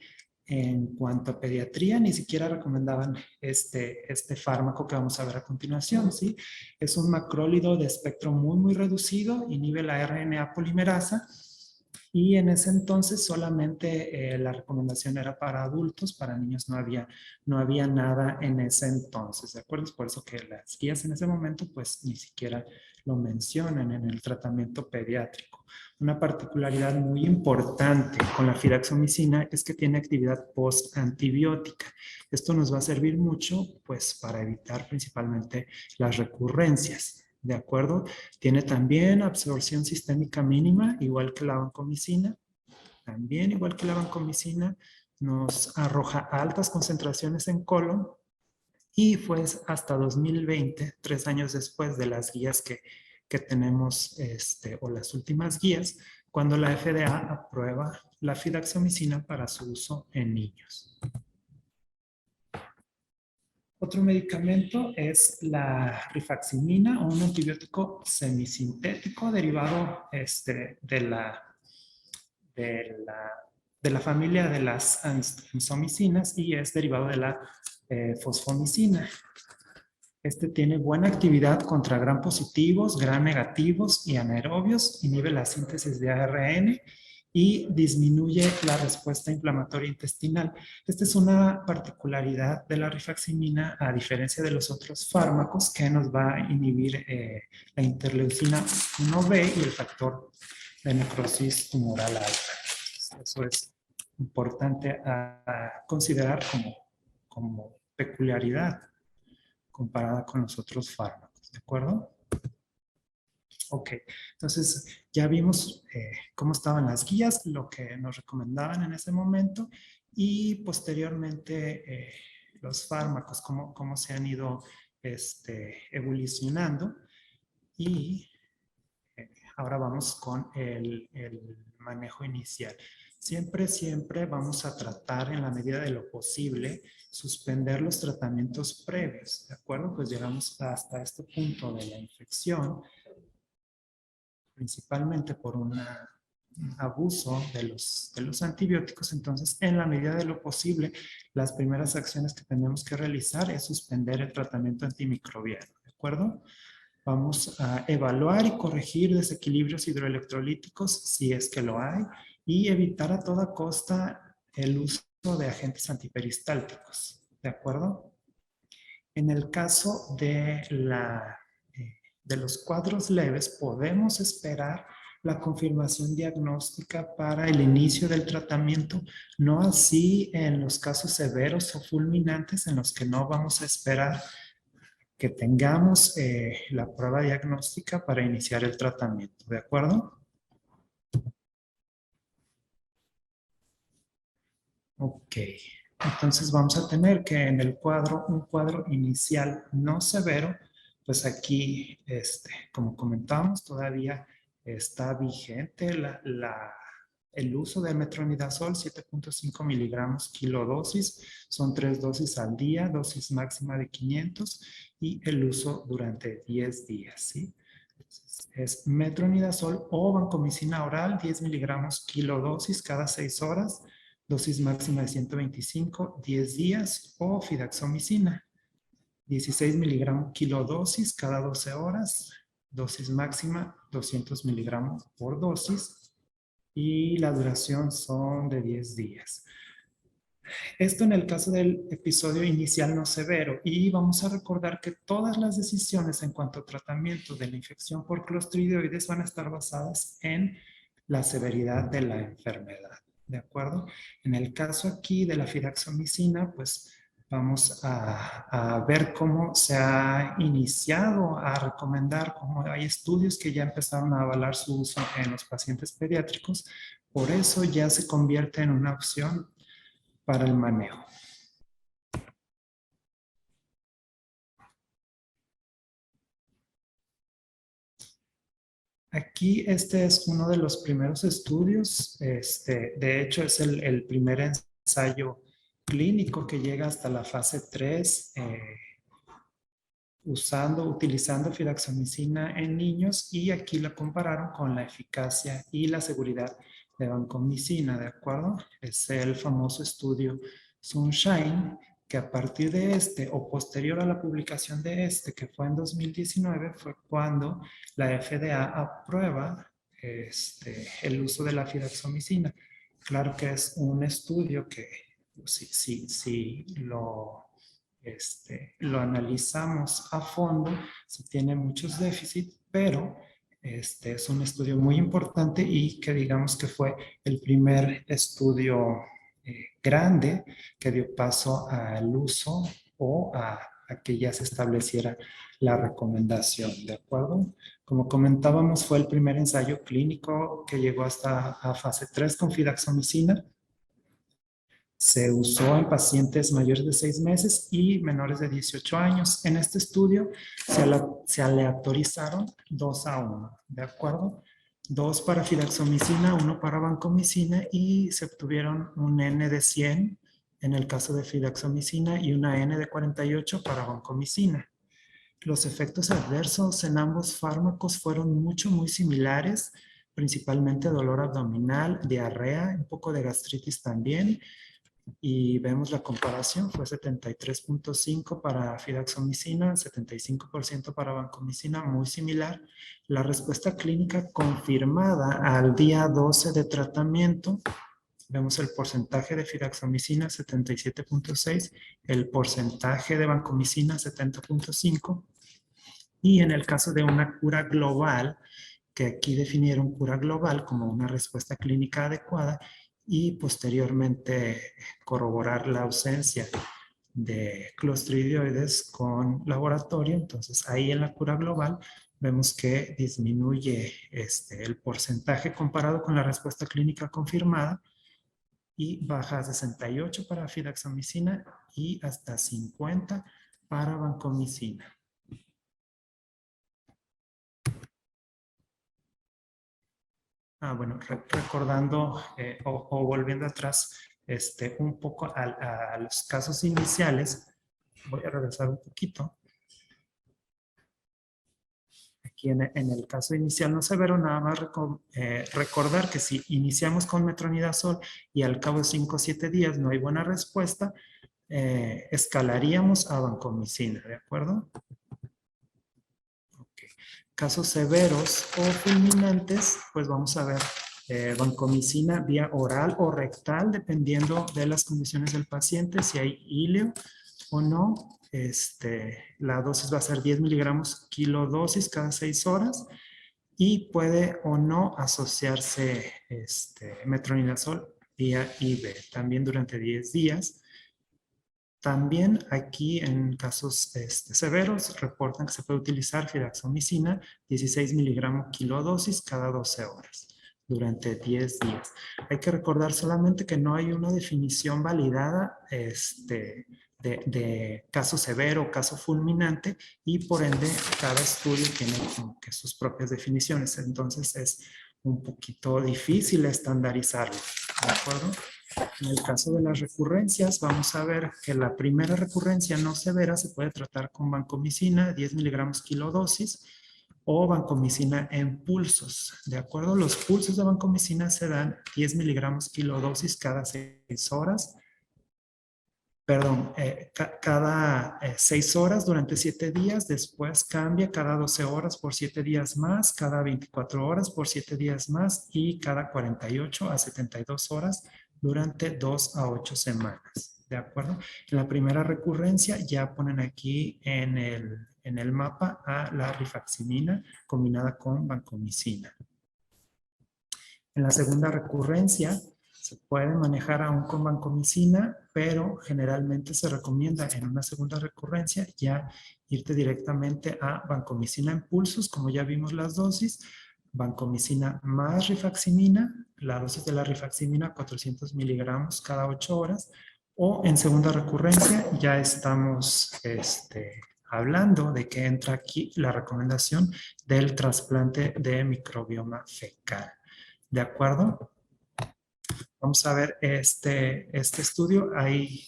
[SPEAKER 5] en cuanto a pediatría ni siquiera recomendaban este fármaco que vamos a ver a continuación, ¿sí? Es un macrólido de espectro muy reducido, inhibe la RNA polimerasa Y en ese entonces solamente la recomendación era para adultos, para niños no había nada en ese entonces, ¿de acuerdo? Es por eso que las guías en ese momento pues ni siquiera lo mencionan en el tratamiento pediátrico. Una particularidad muy importante con la fidaxomicina es que tiene actividad post-antibiótica. Esto nos va a servir mucho pues para evitar principalmente las recurrencias. ¿De acuerdo? Tiene también absorción sistémica mínima, igual que la vancomicina. También, igual que la vancomicina, nos arroja altas concentraciones en colon y fue hasta 2020, 3 años después de las guías que tenemos, o las últimas guías, cuando la FDA aprueba la fidaxomicina para su uso en niños. Otro medicamento es la rifaximina, un antibiótico semisintético derivado de la familia de las ansomicinas y es derivado de la fosfomicina. Este tiene buena actividad contra gram positivos, gram negativos y anaerobios, inhibe la síntesis de ARN y disminuye la respuesta inflamatoria intestinal. Esta es una particularidad de la rifaximina a diferencia de los otros fármacos que nos va a inhibir la interleucina 1B y el factor de necrosis tumoral alta. Eso es importante a considerar como peculiaridad comparada con los otros fármacos, ¿de acuerdo? Ok, entonces ya vimos cómo estaban las guías, lo que nos recomendaban en ese momento y posteriormente los fármacos, cómo se han ido evolucionando y ahora vamos con el manejo inicial. Siempre vamos a tratar en la medida de lo posible suspender los tratamientos previos, ¿de acuerdo? Pues llegamos hasta este punto de la infección, principalmente por un abuso de los antibióticos. Entonces, en la medida de lo posible, las primeras acciones que tenemos que realizar es suspender el tratamiento antimicrobiano, ¿de acuerdo? Vamos a evaluar y corregir desequilibrios hidroelectrolíticos si es que lo hay y evitar a toda costa el uso de agentes antiperistálticos, ¿de acuerdo? En el caso de los cuadros leves, podemos esperar la confirmación diagnóstica para el inicio del tratamiento, no así en los casos severos o fulminantes en los que no vamos a esperar que tengamos la prueba diagnóstica para iniciar el tratamiento, ¿de acuerdo? Ok, entonces vamos a tener que en el un cuadro inicial no severo, pues aquí, como comentamos, todavía está vigente el uso de metronidazol, 7.5 miligramos kilodosis, son 3 dosis al día, dosis máxima de 500 y el uso durante 10 días, ¿sí? Entonces, es metronidazol o vancomicina oral, 10 miligramos kilodosis cada 6 horas, dosis máxima de 125, 10 días, o fidaxomicina, 16 miligramos kilodosis cada 12 horas, dosis máxima 200 miligramos por dosis, y la duración son de 10 días. Esto en el caso del episodio inicial no severo, y vamos a recordar que todas las decisiones en cuanto a tratamiento de la infección por clostridioides van a estar basadas en la severidad de la enfermedad, ¿de acuerdo? En el caso aquí de la fidaxomicina, pues vamos a ver cómo se ha iniciado a recomendar, cómo hay estudios que ya empezaron a avalar su uso en los pacientes pediátricos, por eso ya se convierte en una opción para el manejo. Aquí este es uno de los primeros estudios, de hecho es el primer ensayo clínico que llega hasta la fase 3, utilizando fidaxomicina en niños, y aquí la compararon con la eficacia y la seguridad de vancomicina, ¿de acuerdo? Es el famoso estudio Sunshine, que a partir de o posterior a la publicación de que fue en 2019, fue cuando la FDA aprueba el uso de la fidaxomicina. Claro que es un estudio que si lo analizamos a fondo, sí tiene muchos déficits, pero es un estudio muy importante y que digamos que fue el primer estudio grande que dio paso al uso o a que ya se estableciera la recomendación, ¿de acuerdo? Como comentábamos, fue el primer ensayo clínico que llegó hasta a fase 3 con fidaxomicina. Se usó en pacientes mayores de 6 meses y menores de 18 años. En este estudio se aleatorizaron 2-1, ¿de acuerdo? 2 para fidaxomicina, 1 para vancomicina y se obtuvieron un N de 100 en el caso de fidaxomicina y una N de 48 para vancomicina. Los efectos adversos en ambos fármacos fueron muy similares, principalmente dolor abdominal, diarrea, un poco de gastritis también. Y vemos la comparación, fue 73.5 para fidaxomicina, 75% para vancomicina, muy similar. La respuesta clínica confirmada al día 12 de tratamiento, vemos el porcentaje de fidaxomicina, 77.6, el porcentaje de vancomicina, 70.5. Y en el caso de una cura global, que aquí definieron cura global como una respuesta clínica adecuada, y posteriormente corroborar la ausencia de clostridioides con laboratorio. Entonces ahí en la cura global vemos que disminuye el porcentaje comparado con la respuesta clínica confirmada y baja a 68 para fidaxomicina y hasta 50 para vancomicina. Bueno, recordando o volviendo atrás un poco a los casos iniciales, voy a regresar un poquito. Aquí en el caso inicial no severo, nada más recordar que si iniciamos con metronidazol y al cabo de 5 o 7 días no hay buena respuesta, escalaríamos a vancomicina, ¿de acuerdo? Casos severos o fulminantes, pues vamos a ver vancomicina vía oral o rectal, dependiendo de las condiciones del paciente, si hay híleo o no. La dosis va a ser 10 miligramos kilodosis cada 6 horas y puede o no asociarse metronidazol vía IV, también durante 10 días. También aquí en casos severos reportan que se puede utilizar fidaxomicina 16 miligramos kilodosis cada 12 horas durante 10 días. Hay que recordar solamente que no hay una definición validada de caso severo o caso fulminante y por ende cada estudio tiene como que sus propias definiciones. Entonces es un poquito difícil estandarizarlo, ¿de acuerdo? En el caso de las recurrencias, vamos a ver que la primera recurrencia no severa se puede tratar con vancomicina, 10 miligramos kilodosis, o vancomicina en pulsos. ¿De acuerdo? Los pulsos de vancomicina se dan 10 miligramos kilodosis cada 6 horas. Perdón, cada 6 horas durante 7 días, después cambia cada 12 horas por 7 días más, cada 24 horas por 7 días más y cada 48 a 72 horas durante 2 a 8 semanas, ¿de acuerdo? En la primera recurrencia ya ponen aquí en el mapa a la rifaximina combinada con vancomicina. En la segunda recurrencia se puede manejar aún con vancomicina, pero generalmente se recomienda en una segunda recurrencia ya irte directamente a vancomicina en pulsos, como ya vimos las dosis, vancomicina más rifaximina, la dosis de la rifaximina 400 miligramos cada 8 horas, o en segunda recurrencia ya estamos hablando de que entra aquí la recomendación del trasplante de microbioma fecal. ¿De acuerdo? Vamos a ver este estudio. Ahí,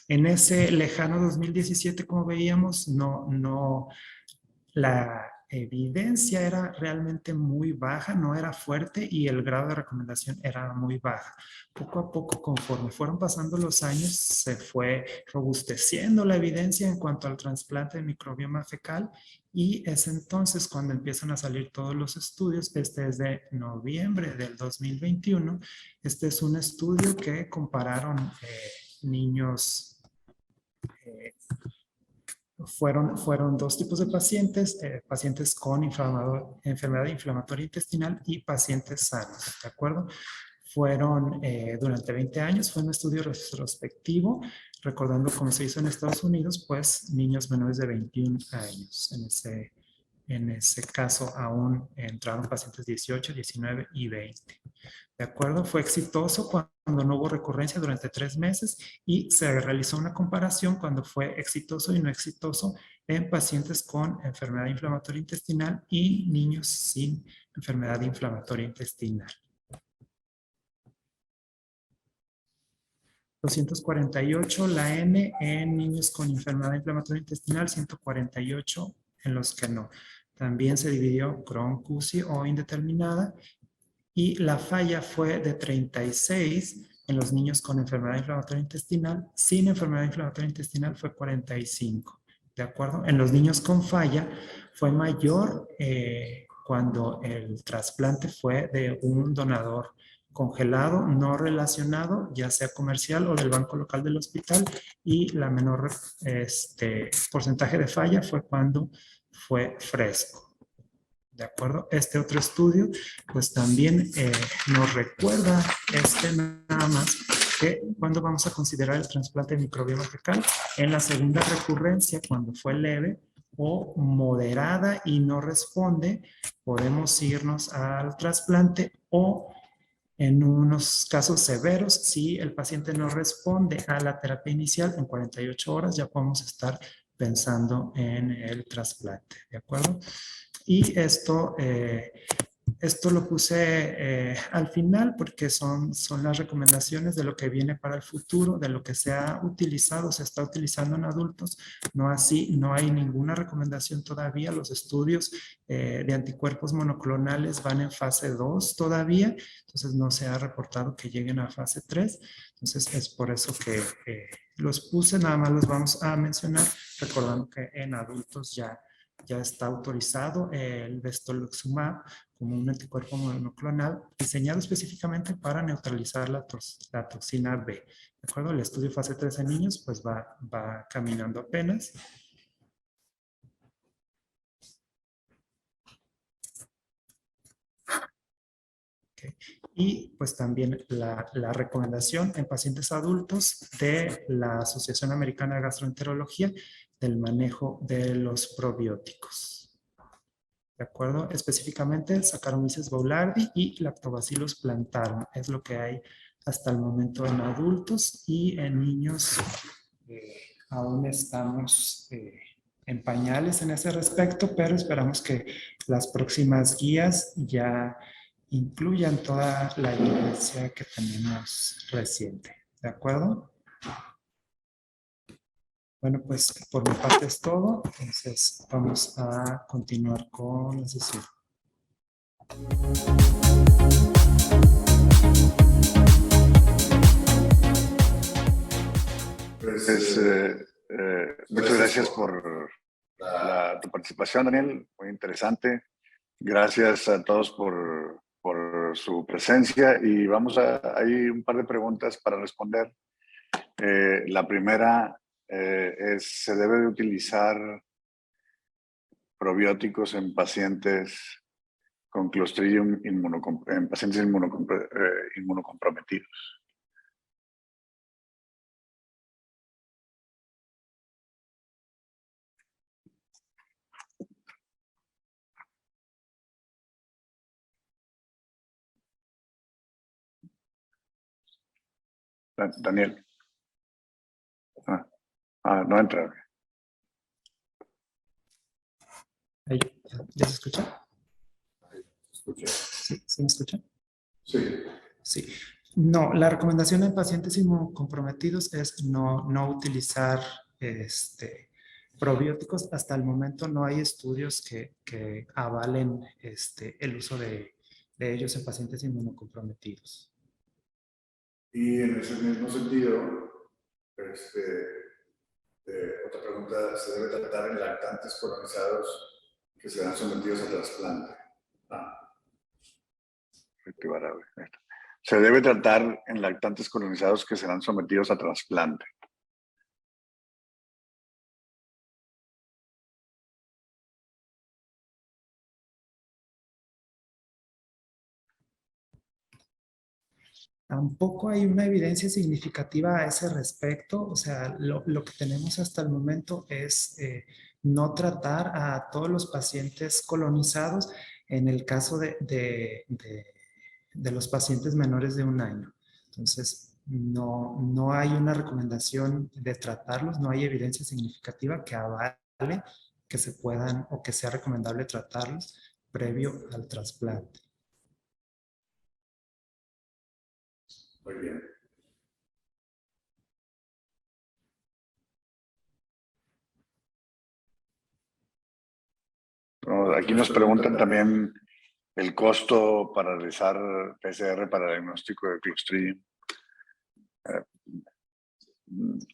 [SPEAKER 5] en ese lejano 2017, como veíamos, evidencia era realmente muy baja, no era fuerte y el grado de recomendación era muy baja. Poco a poco, conforme fueron pasando los años, se fue robusteciendo la evidencia en cuanto al trasplante de microbioma fecal y es entonces cuando empiezan a salir todos los estudios. Este es de noviembre del 2021. Este es un estudio que compararon niños. Fueron dos tipos de pacientes, pacientes con enfermedad inflamatoria intestinal y pacientes sanos, ¿de acuerdo? Fueron durante 20 años, fue un estudio retrospectivo, recordando cómo se hizo en Estados Unidos, pues niños menores de 21 años. En ese caso aún entraron pacientes 18, 19 y 20. ¿De acuerdo? Fue exitoso cuando no hubo recurrencia durante 3 meses y se realizó una comparación cuando fue exitoso y no exitoso en pacientes con enfermedad inflamatoria intestinal y niños sin enfermedad inflamatoria intestinal. 248 la N en niños con enfermedad inflamatoria intestinal, 148 en los que no. También se dividió Crohn, CUSI o indeterminada y la falla fue de 36 en los niños con enfermedad inflamatoria intestinal. Sin enfermedad inflamatoria intestinal fue 45. ¿De acuerdo? En los niños con falla fue mayor cuando el trasplante fue de un donador congelado, no relacionado, ya sea comercial o del banco local del hospital, y la menor porcentaje de falla fue cuando fue fresco. ¿De acuerdo? Este otro estudio, pues también nos recuerda nada más que cuando vamos a considerar el trasplante de microbioma fecal, en la segunda recurrencia, cuando fue leve o moderada y no responde, podemos irnos al trasplante o en unos casos severos, si el paciente no responde a la terapia inicial en 48 horas, ya podemos estar pensando en el trasplante, ¿de acuerdo? Y esto lo puse al final porque son las recomendaciones de lo que viene para el futuro, de lo que se ha utilizado, se está utilizando en adultos. No así, no hay ninguna recomendación todavía. Los estudios de anticuerpos monoclonales van en fase 2 todavía, entonces no se ha reportado que lleguen a fase 3. Entonces es por eso que los puse, nada más los vamos a mencionar, recordando que en adultos ya está autorizado el Bestoluximab como un anticuerpo monoclonal diseñado específicamente para neutralizar la toxina B. ¿De acuerdo? El estudio fase 3 en niños pues va caminando apenas. Okay. Y pues también la recomendación en pacientes adultos de la Asociación Americana de Gastroenterología del manejo de los probióticos. ¿De acuerdo? Específicamente Saccharomyces boulardii y Lactobacillus plantarum. Es lo que hay hasta el momento en adultos, y en niños aún estamos en pañales en ese respecto, pero esperamos que las próximas guías ya incluyan toda la evidencia que tenemos reciente. ¿De acuerdo? Bueno, pues por mi parte es todo. Entonces vamos a continuar con la sesión.
[SPEAKER 2] Pues, muchas gracias por tu participación, Daniel. Muy interesante. Gracias a todos por su presencia, y hay un par de preguntas para responder. La primera es: ¿se debe de utilizar probióticos en pacientes con Clostridium en pacientes inmunocomprometidos? Daniel. No entra.
[SPEAKER 5] Ahí, ¿ya se escucha? ¿Sí? ¿Sí me escucha?
[SPEAKER 2] Sí.
[SPEAKER 5] Sí. No, la recomendación en pacientes inmunocomprometidos es no utilizar probióticos, hasta el momento no hay estudios que avalen el uso de ellos en pacientes inmunocomprometidos.
[SPEAKER 2] Y en ese mismo sentido, otra pregunta, ¿se debe tratar en lactantes colonizados que serán sometidos a trasplante? Se debe tratar en lactantes colonizados que serán sometidos a trasplante.
[SPEAKER 5] Tampoco hay una evidencia significativa a ese respecto. O sea, lo que tenemos hasta el momento es no tratar a todos los pacientes colonizados en el caso de los pacientes menores de 1 año. Entonces, no hay una recomendación de tratarlos, no hay evidencia significativa que avale que se puedan o que sea recomendable tratarlos previo al trasplante.
[SPEAKER 2] Muy bien. Bueno, aquí nos preguntan también el costo para realizar PCR para diagnóstico de Clostridium.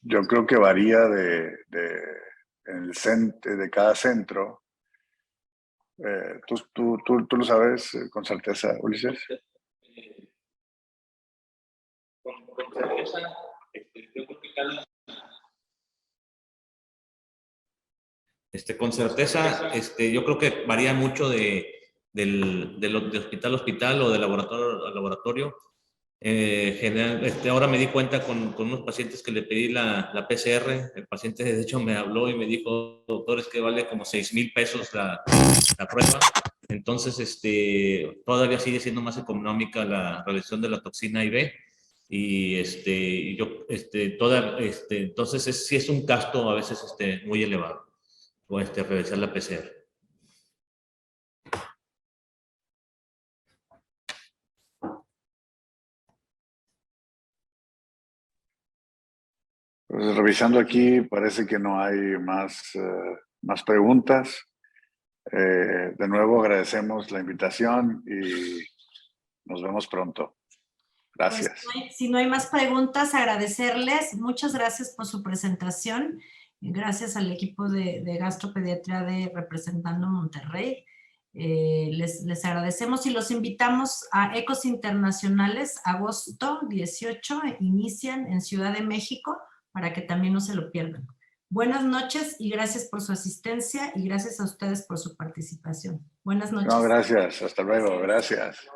[SPEAKER 2] Yo creo que varía de cada centro. ¿Tú lo sabes con certeza, Ulises?
[SPEAKER 3] Con certeza, yo creo que varía mucho de hospital a hospital o de laboratorio a laboratorio. Ahora me di cuenta con unos pacientes que le pedí la PCR. El paciente, de hecho, me habló y me dijo, doctor, es que vale como 6,000 pesos la prueba. Entonces, todavía sigue siendo más económica la realización de la toxina IV. Y entonces sí es un gasto a veces muy elevado, o realizar la PCR.
[SPEAKER 2] Pues, revisando aquí, parece que no hay más preguntas. De nuevo agradecemos la invitación y nos vemos pronto. Gracias.
[SPEAKER 1] Pues, si no hay más preguntas, agradecerles. Muchas gracias por su presentación. Gracias al equipo de gastropediatría de Representando Monterrey. Les agradecemos y los invitamos a Ecos Internacionales, agosto 18, inician en Ciudad de México, para que también no se lo pierdan. Buenas noches y gracias por su asistencia y gracias a ustedes por su participación. Buenas noches.
[SPEAKER 2] No, gracias. Hasta luego. Gracias.